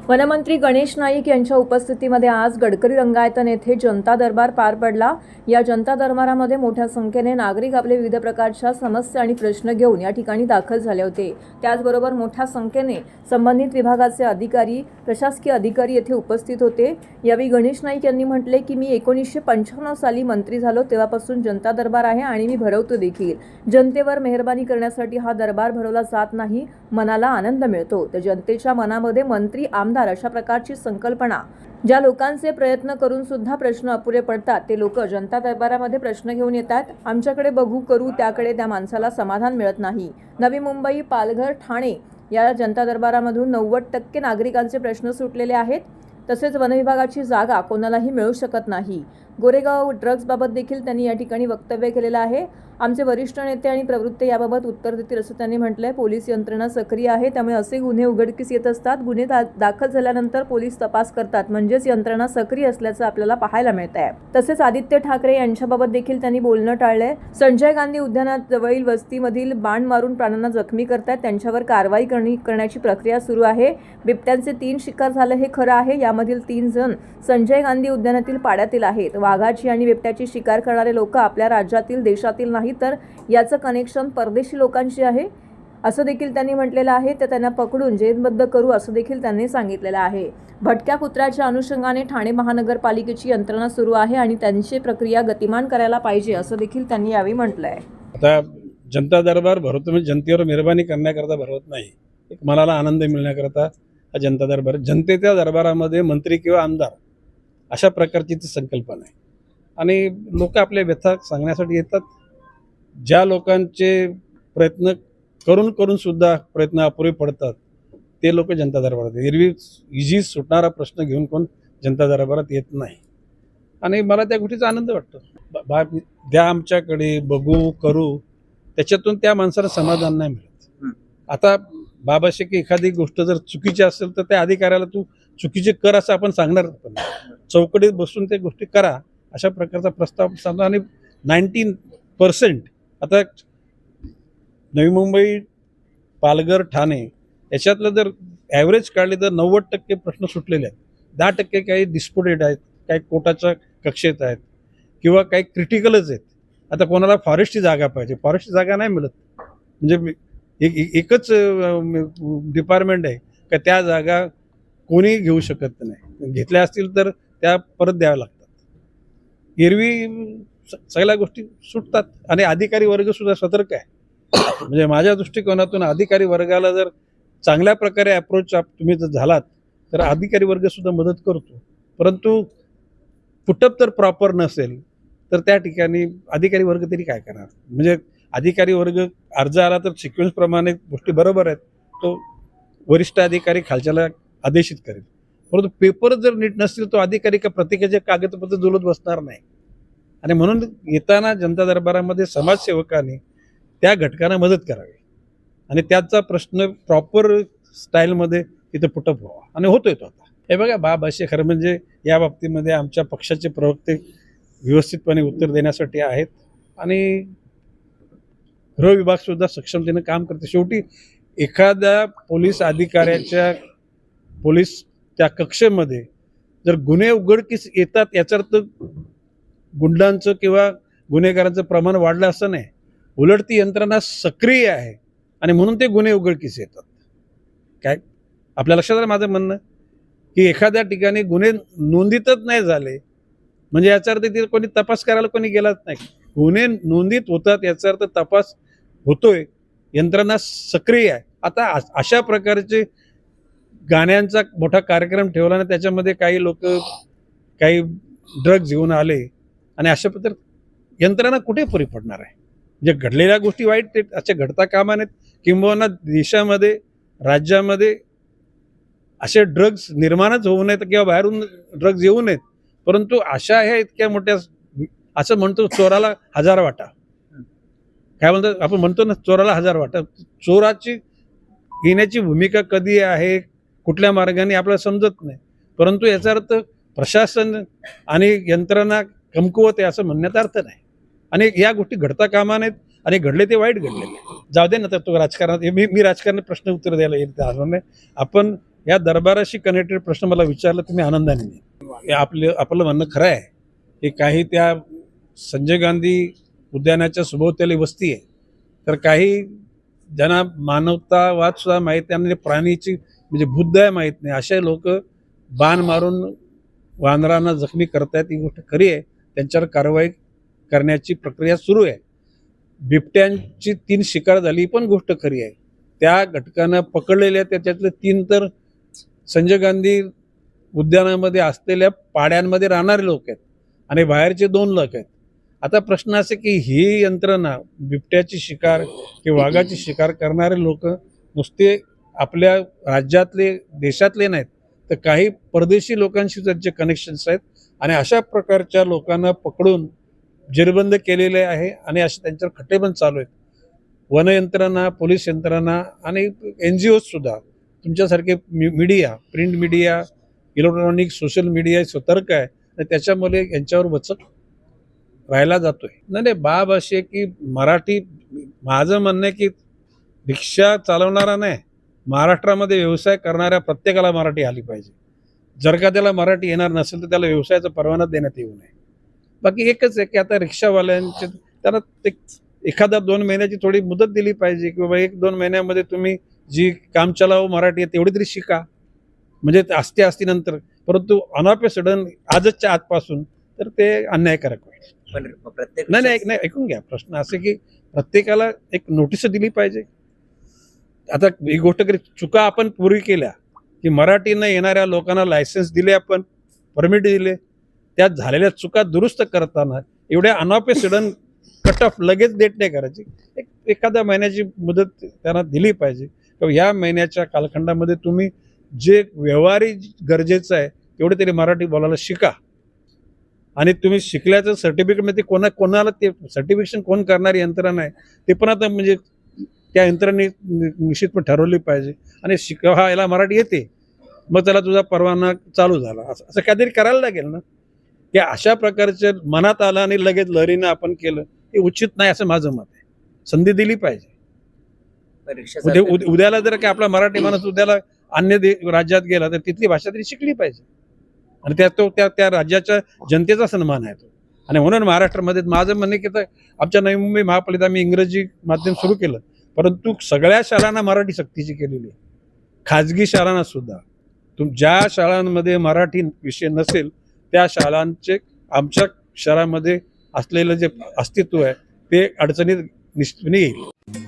वनमंत्री गणेश नाईक यांच्या उपस्थितीमध्ये आज गडकरी रंगायतन येथे जनता दरबार पार पडला। या जनता दरबारामध्ये मोठ्या संख्येने नागरिक आपले विविध प्रकारच्या समस्या आणि प्रश्न घेऊन या ठिकाणी दाखल झाले होते। त्याचबरोबर मोठ्या संख्येने संबंधित विभागाचे अधिकारी, प्रशासकीय अधिकारी येथे उपस्थित होते। यावेळी गणेश नाईक यांनी म्हटले की मी 1995 साली मंत्री झालो तेव्हापासून जनता दरबार आहे आणि मी भरवतो देखील। जनतेवर मेहरबानी करण्यासाठी हा दरबार भरवला जात नाही, मनाला आनंद मिळतो। तर जनतेच्या मनामध्ये मंत्री आमदार अशा प्रकारची संकल्पना, ज्या लोकांचे प्रयत्न करून सुद्धा प्रश्न अपुरे पडतात ते लोक जनता दरबारामध्ये प्रश्न घेऊन येतात। आमच्याकडे बघू करू त्याकडे त्या माणसाला समाधान मिळत नाही। नवी मुंबई, पालघर, ठाणे या जनता दरबारामधून 90% नागरिकांचे प्रश्न सुटलेले आहेत। तसेच वनविभागाची जागा कोणालाही मिळू शकत नाही। गोरेगाव ड्रग्ज बाबत देखील त्यांनी या ठिकाणी वक्तव्य केलेलं आहे। आमचे वरिष्ठ नेते आणि प्रवृत्ते याबाबत उत्तर देतील असं त्यांनी म्हटलंय। पोलीस यंत्रणा सक्रिय आहे, त्यामुळे असे गुन्हे उघडकीस येत असतात। गुन्हे दाखल झाल्यानंतर पोलीस तपास करतात, म्हणजेच यंत्रणा सक्रिय असल्याचं आपल्याला पाहायला मिळत आहे। तसेच आदित्य ठाकरे यांच्याबाबत देखील त्यांनी बोलणं टाळलंय। संजय गांधी उद्यानात जवळील वस्तीमधील बाण मारून प्राण्यांना जखमी करतात, त्यांच्यावर कारवाई करण्याची प्रक्रिया सुरू आहे। बिबट्यांचे 3 शिकार झाले हे खरं आहे। यामधील 3 जण संजय गांधी उद्यानातील पाड्यातील आहेत। वाघाची आणि बिबट्याची शिकार करणारे लोक आपल्या राज्यातील, देशातील नाही, तर याचं कनेक्शन परदेशी लोकांशी आहे असं देखील त्यांनी म्हटलेलं आहे। तर त्यांना पकडून जेरबंद करू असं देखील त्यांनी सांगितलेलं आहे। भटक्या कुत्र्याच्या अनुषंगाने ठाणे महानगरपालिकेची यंत्रणा सुरू आहे आणि त्यांची प्रक्रिया गतिमान करायला पाहिजे असं देखील त्यांनी यावेळी म्हटलंय। आता जनता दरबार भरवतो म्हणजे जनतेवर मेहरबानी करण्याकरता भरवत नाही, एक मनाला आनंद मिळण्याकरता हा जनता दरबार। जनतेच्या दरबारामध्ये मंत्री किंवा आमदार अशा प्रकारची ती संकल्पना आहे आणि लोक आपल्या व्यथा सांगण्यासाठी येतात। ज्या लोकांचे प्रयत्न करून सुद्धा प्रयत्न अपुरे पडतात ते लोक जनता दरबारात एरवी इझी सुटणारा प्रश्न घेऊन कोण जनता दरबारात येत नाही आणि मला त्या गोष्टीचा आनंद वाटतो। द्या आमच्याकडे, बघू करू, त्याच्यातून त्या माणसाला समाधान नाही मिळत। आता बाबाशी की एखादी गोष्ट जर चुकीची असेल तर त्या अधिकाऱ्याला तू चुकीचे कर असं आपण सांगणार पण चौकटीत बसून त्या गोष्टी करा अशा प्रकारचा प्रस्ताव सांगतो। आणि 19% आता नवी मुंबई, पालघर, ठाणे याच्यातलं जर ॲव्हरेज काढले तर 90% प्रश्न सुटलेले आहेत। 10% काही डिस्प्युटेड आहेत, काही कोर्टाच्या कक्षेत आहेत किंवा काही क्रिटिकलच आहेत। आता कोणाला फॉरेस्टची जागा पाहिजे, फॉरेस्टची जागा नाही मिळत, म्हणजे एकच डिपार्टमेंट आहे का त्या जागा कोणी घेऊ शकत नाही, घेतल्या असतील तर त्या परत द्याव्या लागतात। एरवी सगळ्या गोष्टी सुटतात आणि अधिकारी वर्ग सुद्धा सतर्क आहे। म्हणजे माझ्या दृष्टिकोनातून अधिकारी वर्गाला जर चांगल्या प्रकारे अप्रोच तुम्ही जर झालात तर अधिकारी वर्ग सुद्धा मदत करतो, परंतु पुटअप तर प्रॉपर नसेल तर त्या ठिकाणी अधिकारी वर्ग तरी काय करणार। म्हणजे अधिकारी वर्ग अर्ज आला तर सिक्वेन्स प्रमाणे गोष्टी बरोबर आहेत, तो वरिष्ठ अधिकारी खालच्याला आदेशित करेल, परंतु पेपर जर नीट नसतील तो अधिकारी का प्रत्येकाचे कागदपत्र जुळत बसणार नाही। आणि म्हणून येताना जनता दरबारामध्ये समाजसेवकांनी त्या घटकांना मदत करावी आणि त्याचा प्रश्न प्रॉपर स्टाईलमध्ये तिथे पुटअप व्हावा आणि होतोय तो आता। हे बघा बाबाशी खरं म्हणजे या बाबतीमध्ये आमच्या पक्षाचे प्रवक्ते व्यवस्थितपणे उत्तर देण्यासाठी आहेत आणि गृह विभाग सुद्धा सक्षमतेने काम करते। शेवटी एखाद्या पोलीस अधिकाऱ्याच्या पोलीस त्या कक्षेमध्ये जर गुन्हे उघडकीस येतात याचा अर्थ गुंडांचं किंवा गुन्हेगारांचं प्रमाण वाढलं असं नाही, उलट ती यंत्रणा सक्रिय आहे आणि म्हणून ते गुन्हे उघडकीस येतात। काय आपल्या लक्षात आलं माझं म्हणणं की एखाद्या ठिकाणी गुन्हे नोंदीतच नाही झाले म्हणजे याचा अर्थ तिथे कोणी तपास करायला कोणी गेलाच नाही, गुन्हे नोंदीत होतात याचा अर्थ तपास होतोय, यंत्रणा सक्रिय आहे। आता अशा प्रकारचे गाण्यांचा मोठा कार्यक्रम ठेवला आणि त्याच्यामध्ये काही लोक काही ड्रग्ज घेऊन आले आणि अशा प्रकारे यंत्रणा कुठे पुरी पडणार आहे। म्हणजे घडलेल्या गोष्टी वाईट ते अशा घडता कामा नयेत, किंबहुना देशामध्ये राज्यामध्ये असे ड्रग्ज निर्माणच होऊ नयेत किंवा बाहेरून ड्रग्ज येऊ नयेत, परंतु अशा ह्या इतक्या मोठ्या असं म्हणतो चोराला 1000 वाटा, काय म्हणतो आपण म्हणतो ना चोराला 1000 वाटा, चोराची घेण्याची भूमिका कधी आहे कुठल्या मार्गाने आपल्याला समजत नाही, परंतु याचा अर्थ प्रशासन आणि यंत्रणा कमकुवत आहे असं म्हणण्याचा अर्थ नाही। आणि या गोष्टी घडता कामा नयेत आणि घडले ते वाईट घडलेले, जाऊ दे ना तर तो राजकारणात मी राजकारणात प्रश्न उत्तर द्यायला येत नाही। आपण या दरबाराशी कनेक्टेड प्रश्न मला विचारला तुम्ही आनंदाने नाही. हे आपलं म्हणणं खरं आहे की काही त्या संजय गांधी उद्यानाच्या सभोवताली वस्ती आहे, तर काही ज्यांना मानवतावाद सुद्धा माहीत नाही आणि प्राणीची म्हणजे बुद्ध माहीत नाही असे लोक बाण मारून वानरांना जखमी करतायत. ही गोष्ट खरी आहे, त्यांच्यावर कारवाई करण्याची प्रक्रिया सुरू आहे. बिबट्यांची 3 शिकार झाली ही पण गोष्ट खरी आहे. त्या घटकानं पकडलेल्या त्याच्यातले 3 तर संजय गांधी उद्यानामध्ये असलेल्या पाड्यांमध्ये राहणारे लोक आहेत आणि बाहेरचे 2 लोक आहेत. आता प्रश्न असे की ही यंत्रणा बिबट्याची शिकार किंवा वाघाची शिकार करणारे लोक नुसते आपल्या राज्यातले देशातले नाहीत, तर काही परदेशी लोकांशी त्यांचे कनेक्शन्स आहेत आणि अशा प्रकारच्या लोकांना पकडून जेरबंद केलेले आहे आणि असे त्यांच्यावर खटले पण चालू आहेत. वन यंत्रणा, पोलीस यंत्रणा आणि NGOज सुद्धा तुमच्यासारखे media, print media, electronic, social media सतर्क आहे आणि त्याच्यामुळे यांच्यावर वचक राहिला जातोय. नाही, बाब अशी आहे की मराठी, माझं म्हणणं आहे की रिक्षा चालवणारा नाही, महाराष्ट्रामध्ये व्यवसाय करणाऱ्या प्रत्येकाला मराठी आली पाहिजे. जर का त्याला मराठी येणार नसेल तर त्याला व्यवसायाचा परवाना देण्यात येऊ नये. बाकी एकच आहे की आता रिक्षावाल्यांचे त्यांना ते एखादा 2 महिन्याची थोडी मुदत दिली पाहिजे की बाबा 1-2 महिन्यामध्ये तुम्ही जी काम चलावं मराठी आहे तेवढी तरी शिका, म्हणजे असते नंतर. परंतु अनॉफ सडन आजच्या आजपासून तर ते अन्यायकारक होईल. पण प्रत्येक नाही, ऐकून घ्या. प्रश्न असे की प्रत्येकाला एक नोटीस दिली पाहिजे. आता ही गोष्ट करी चुका आपण पूर्वी केल्या की मराठी न येणाऱ्या लोकांना लायसन्स दिले, आपण परमिट दिले, त्यात झालेल्या चुका दुरुस्त करताना एवढ्या अनॉफ सडन कट ऑफ लगेच डेट नाही करायची. एखाद्या महिन्याची मुदत त्यांना दिली पाहिजे. किंवा ह्या महिन्याच्या कालखंडामध्ये तुम्ही जे व्यवहारिक गरजेचं आहे तेवढे तरी मराठी बोलायला शिका आणि तुम्ही शिकल्याचं सर्टिफिकेटमध्ये कोणाला ते सर्टिफिकेशन कोण करणारी यंत्रणा आहे ते पण आता म्हणजे त्या यंत्रणेने निश्चितपणे ठरवली पाहिजे आणि हा याला मराठी येते मग त्याला तुझा परवाना चालू झाला असं काहीतरी करायला लागेल ना. की अशा प्रकारच्या मनात आलं आणि लगेच लहरीनं आपण केलं हे उचित नाही असं माझं मत आहे. संधी दिली पाहिजे. उद्याला जर काय आपला मराठी माणूस उद्याला अन्य राज्यात गेला तर तिथली भाषा तरी शिकली पाहिजे आणि त्या राज्याच्या जनतेचा सन्मान आहे तो. आणि म्हणून महाराष्ट्रामध्ये माझं म्हणणं की आमच्या नवी मुंबई महापालिका आम्ही इंग्रजी माध्यम सुरू केलं, परंतु सगळ्या शाळांना मराठी सक्तीची केलेली आहे, खाजगी शाळांना सुद्धा. ज्या शाळांमध्ये मराठी विषय नसेल त्या शाळांचे आमच्या शहरामध्ये असलेलं जे अस्तित्व आहे ते अडचणीत निश्चितपणे येईल.